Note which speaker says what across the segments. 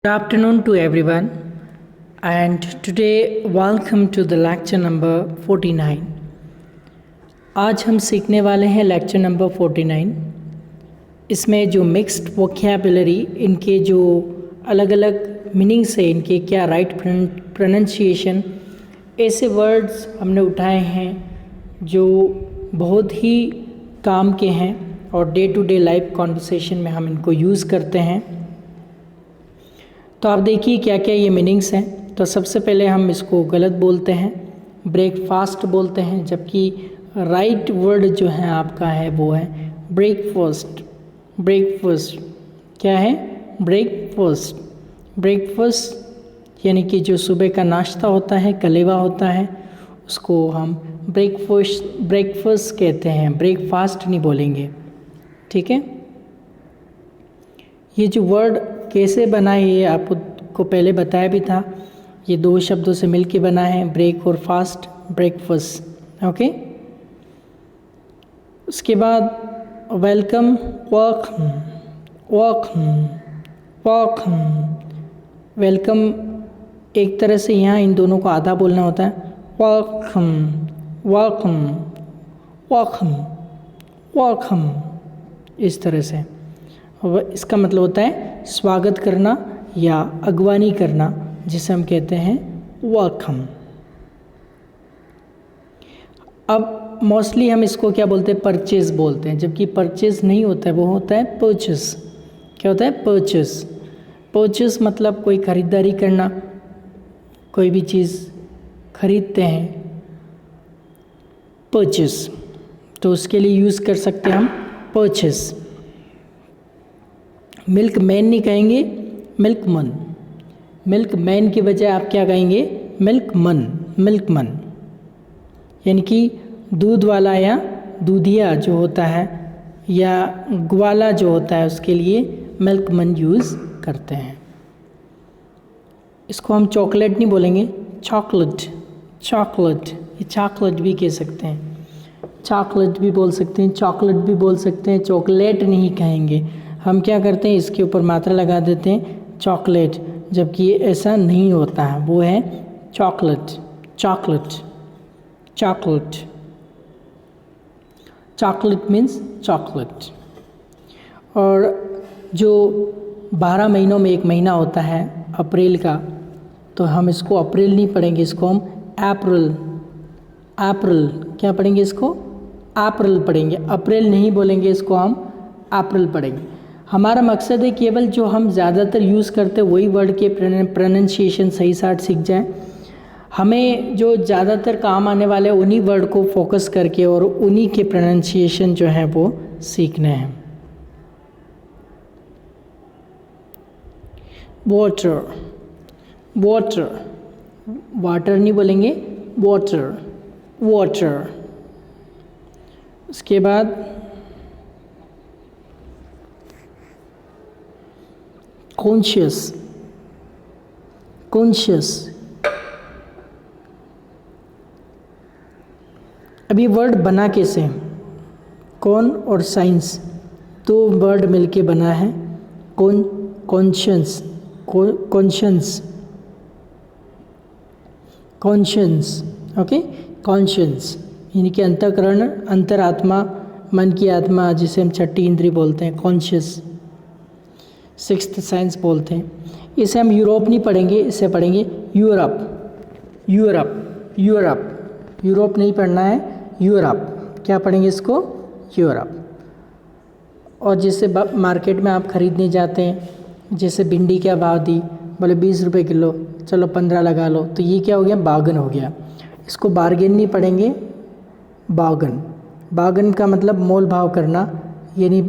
Speaker 1: Good afternoon to everyone, and today welcome to the lecture number 49. आज हम सीखने वाले हैं लेक्चर नंबर 49। इसमें जो मिक्स्ड वोकैबुलरी, इनके जो अलग अलग मीनिंग्स है, इनके क्या राइट प्रोनंसिएशन, ऐसे वर्ड्स हमने उठाए हैं जो बहुत ही काम के हैं और day to day life conversation में हम इनको यूज़ करते हैं। तो आप देखिए क्या क्या ये मीनिंग्स हैं। तो सबसे पहले हम इसको गलत बोलते हैं, ब्रेकफास्ट बोलते हैं, जबकि राइट वर्ड जो है आपका है वो है ब्रेकफास्ट। ब्रेकफास्ट क्या है? ब्रेकफास्ट। ब्रेकफास्ट यानी कि जो सुबह का नाश्ता होता है, कलेवा होता है, उसको हम ब्रेकफास्ट कहते हैं, ब्रेकफास्ट नहीं बोलेंगे। ठीक है। ये जो वर्ड कैसे बना है ये आपको पहले बताया भी था। ये दो शब्दों से मिलके बना है, ब्रेक और फास्ट, ब्रेकफास्ट। ओके। उसके बाद वेलकम, वेलकम, वेलकम। वेलकम एक तरह से यहाँ इन दोनों को आधा बोलना होता है, वेलकम, वेलकम, वेलकम, वेलकम, इस तरह से। इसका मतलब होता है स्वागत करना या अगवानी करना, जिसे हम कहते हैं वेलकम। अब मोस्टली हम इसको क्या बोलते हैं? परचेज बोलते हैं, जबकि परचेज नहीं होता है, वो होता है परचेस। क्या होता है? परचेस। परचेस मतलब कोई ख़रीदारी करना, कोई भी चीज़ खरीदते हैं, परचेस, तो उसके लिए यूज़ कर सकते हैं हम परचेस। मिल्क मैन नहीं कहेंगे, मिल्क मन। मिल्क मैन की बजाय आप क्या कहेंगे? मिल्क मन, मिल्क मन। यानी कि दूध वाला या दूधिया जो होता है या ग्वाला जो होता है, उसके लिए मिल्क मन यूज़ करते हैं। इसको हम चॉकलेट नहीं बोलेंगे, चॉकलेट। चॉकलेट, ये चॉकलेट भी कह सकते हैं, चॉकलेट भी बोल सकते हैं, चॉकलेट भी बोल सकते हैं, चॉकलेट नहीं कहेंगे। हम क्या करते हैं, इसके ऊपर मात्रा लगा देते हैं चॉकलेट, जबकि ये ऐसा नहीं होता है, वो है chocolate, chocolate, chocolate. Chocolate means chocolate. और जो 12 महीनों में एक महीना होता है अप्रैल का, तो हम इसको अप्रैल नहीं पढ़ेंगे, इसको हम अप्रैल, अप्रैल क्या पढ़ेंगे? इसको अप्रैल पढ़ेंगे, अप्रैल नहीं बोलेंगे, इसको हम अप्रैल पढ़ेंगे। हमारा मकसद है केवल जो हम ज़्यादातर यूज़ करते हैं वही वर्ड के प्रोनंसिएशन सही साथ सीख जाएं। हमें जो ज़्यादातर काम आने वाले उन्हीं वर्ड को फोकस करके और उन्हीं के प्रोनंसिएशन जो है वो सीखने हैं। वाटर, वाटर, वाटर नहीं बोलेंगे, वाटर, वाटर। उसके बाद कॉन्शियस, कॉन्शियस। अभी वर्ड बना कैसे? कौन और साइंस दो वर्ड मिलके बना है कौन, conscious, conscious, conscious. Okay, conscious यानी कि अंतःकरण, अंतरात्मा, मन की आत्मा, जिसे हम छठी इंद्री बोलते हैं, कॉन्शियस, सिक्स्थ सेंस बोलते हैं। इसे हम यूरोप नहीं पढ़ेंगे, इसे पढ़ेंगे यूरोप, यूरोप, यूरोप। यूरोप नहीं पढ़ना है, यूरोप। क्या पढ़ेंगे इसको? यूरोप। और जैसे मार्केट में आप ख़रीदने जाते हैं, जैसे भिंडी क्या भाव दी, बोले 20 रुपये किलो, चलो 15 लगा लो, तो ये क्या हो गया? बार्गन हो गया। इसको बार्गेन नहीं पढ़ेंगे, बार्गन। बार्गन का मतलब मोल भाव करना, यानी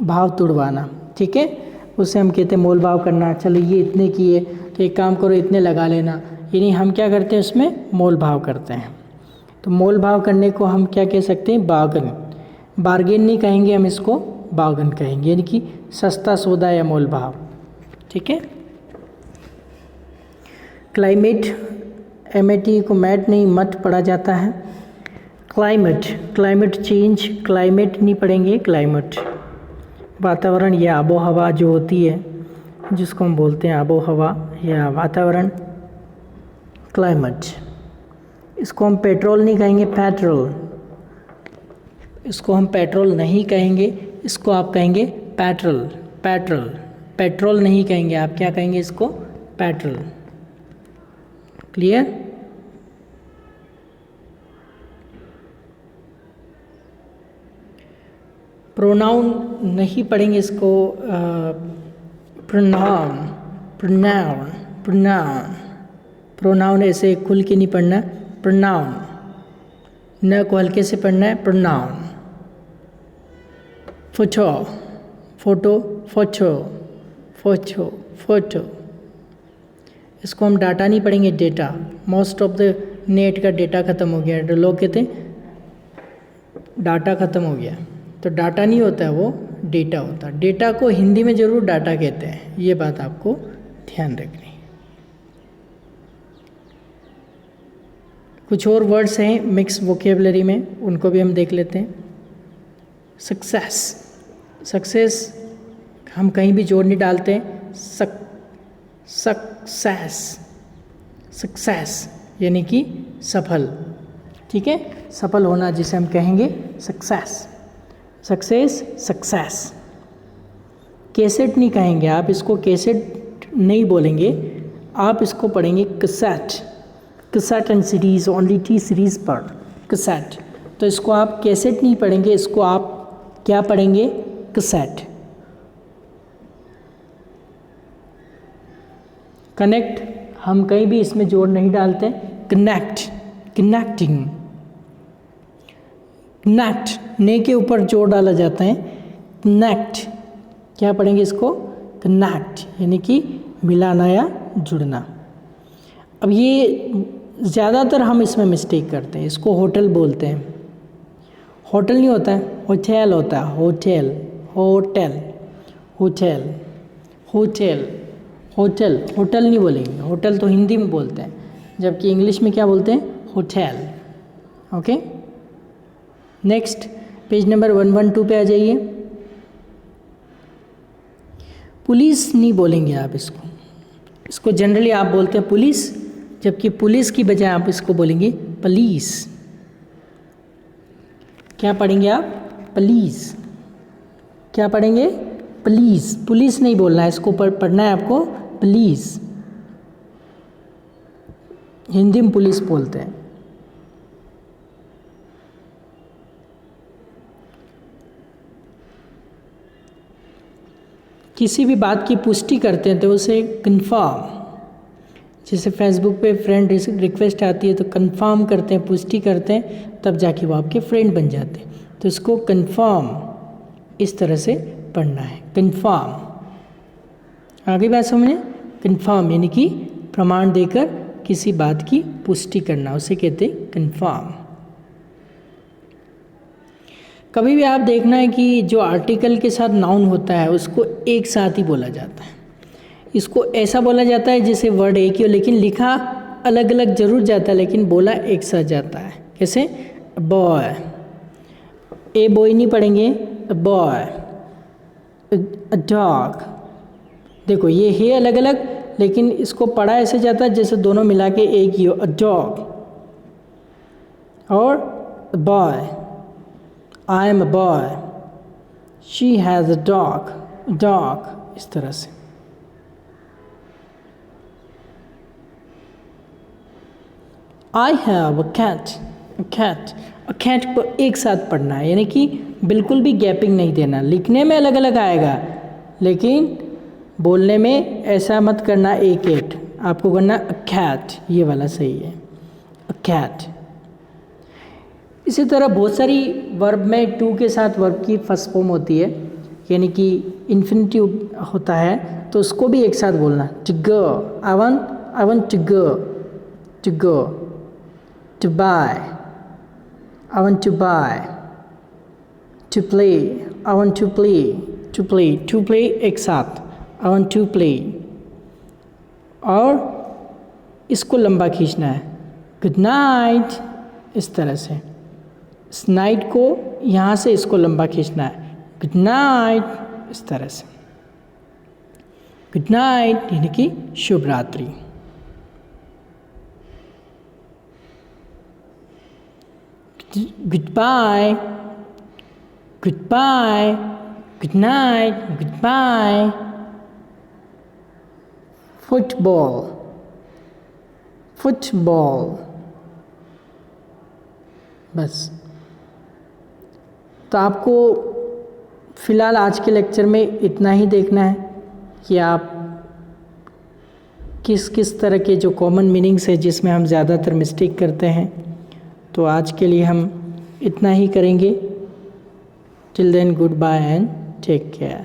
Speaker 1: भाव तुड़वाना। ठीक है, उसे हम कहते हैं मोल भाव करना। चलो ये इतने की है तो एक काम करो इतने लगा लेना, यानी हम क्या करते हैं उसमें मोल भाव करते हैं। तो मोल भाव करने को हम क्या कह सकते हैं? बार्गन। बार्गेन नहीं कहेंगे, हम इसको बार्गन कहेंगे, यानी कि सस्ता सौदा या मोल भाव। ठीक है। क्लाइमेट, MAT को मैट नहीं मत पढ़ा जाता है। क्लाइमेट, क्लाइमेट चेंज, क्लाइमेट नहीं पढ़ेंगे, क्लाइमेट वातावरण या आबो हवा जो होती है, जिसको हम बोलते हैं आबो हवा या वातावरण, क्लाइमेट। इसको हम पेट्रोल नहीं कहेंगे, पेट्रोल। इसको हम पेट्रोल नहीं कहेंगे, इसको आप कहेंगे पेट्रोल। पेट्रोल, पेट्रोल नहीं कहेंगे, आप क्या कहेंगे इसको? पेट्रोल। क्लियर? प्रोनाउन नहीं पढ़ेंगे इसको, प्रोनाउन, प्रोनाउन, प्रोनाउन। प्रोनाउन ऐसे खुल के नहीं पढ़ना, प्रोनाउन। न को हल्के से पढ़ना है, pronoun. Photo, photo, photo, photo, photo. इसको हम डाटा नहीं पढ़ेंगे, data. Most of the net का डेटा ख़त्म हो गया, लोग कहते हैं डाटा ख़त्म हो गया, तो डाटा नहीं होता है, वो डेटा होता है। डेटा को हिंदी में ज़रूर डाटा कहते हैं, ये बात आपको ध्यान रखनी। कुछ और वर्ड्स हैं मिक्स वोकेबलरी में, उनको भी हम देख लेते हैं। सक्सेस, सक्सेस हम कहीं भी जोड़ नहीं डालते हैं, सक्सेस, सक्सेस यानी कि सफल, ठीक है, सफल होना जिसे हम कहेंगे सक्सेस, सक्सेस, सक्सेस। कैसेट नहीं कहेंगे आप, इसको कैसेट नहीं बोलेंगे, आप इसको पढ़ेंगे cassette, cassette and series, only T series पर कैसेट। तो इसको आप कैसेट नहीं पढ़ेंगे, इसको आप क्या पढ़ेंगे? कैसेट। कनेक्ट हम कहीं भी इसमें जोड़ नहीं डालते, कनेक्ट, कनेक्टिंग, कनेक्ट ने के ऊपर जोड़ डाला जाता है, कनेक्ट। क्या पढ़ेंगे इसको? कनेक्ट यानी कि मिलाना या जुड़ना। अब ये ज़्यादातर हम इसमें मिस्टेक करते हैं, इसको होटल बोलते हैं। होटल नहीं होता है, होटल होता है, hotel, hotel, hotel, hotel, hotel, hotel नहीं बोलेंगे, होटल तो हिंदी में बोलते हैं, जबकि इंग्लिश में क्या बोलते हैं? Hotel. Okay, next page number 112 पे आ जाइए। पुलिस नहीं बोलेंगे आप इसको, इसको जनरली आप बोलते हैं पुलिस, जबकि पुलिस की बजाय आप इसको बोलेंगे पुलिस। क्या पढ़ेंगे आप? पुलिस। क्या पढ़ेंगे? पुलिस। पुलिस नहीं बोलना है, इसको पढ़ना है आपको पुलिस। हिंदी में पुलिस बोलते हैं। किसी भी बात की पुष्टि करते हैं तो उसे कंफर्म, जैसे फेसबुक पे फ्रेंड रिक्वेस्ट आती है तो कंफर्म करते हैं, पुष्टि करते हैं, तब जाके वो आपके फ्रेंड बन जाते हैं। तो इसको कंफर्म इस तरह से पढ़ना है, कंफर्म। आगे बात समझे? कंफर्म यानी कि प्रमाण देकर किसी बात की पुष्टि करना, उसे कहते हैं कंफर्म। कभी भी आप देखना है कि जो आर्टिकल के साथ नाउन होता है उसको एक साथ ही बोला जाता है। इसको ऐसा बोला जाता है जैसे वर्ड एक ही हो, लेकिन लिखा अलग अलग जरूर जाता है, लेकिन बोला एक साथ जाता है। कैसे? बॉय, ए बॉय नहीं पढ़ेंगे, बॉय। अ डॉग, देखो ये है अलग अलग, लेकिन इसको पढ़ा ऐसे जाता है जैसे दोनों मिला के एक ही हो, अ डॉग। और boy, I am a boy, she has a dog, dog, इस तरह से। I have a cat, cat, cat को एक साथ पढ़ना है, यानी कि बिल्कुल भी गैपिंग नहीं देना। लिखने में अलग अलग आएगा, लेकिन बोलने में ऐसा मत करना एक एक, आपको करना अ कैट, ये वाला सही है, अ कैट। इसी तरह बहुत सारी वर्ब में टू के साथ वर्ब की फर्स्ट फॉर्म होती है, यानी कि इन्फिनिटिव होता है, तो उसको भी एक साथ बोलना। To go, I want to go, to go. To buy, I want to buy. To play, I want to play, to play, to play एक साथ, I want to play। और इसको लंबा खींचना है, गुड नाइट, इस तरह से। इस नाइट को यहाँ से इसको लंबा खींचना है, गुड नाइट, इस तरह से। गुड नाइट यानी कि शुभ रात्रि। Good bye, good bye, good night, good bye. Football, football. बस। तो आपको फ़िलहाल आज के लेक्चर में इतना ही देखना है कि आप किस किस तरह के जो कॉमन मीनिंग्स है जिसमें हम ज़्यादातर मिस्टेक करते हैं। तो आज के लिए हम इतना ही करेंगे। Till then good bye and take care.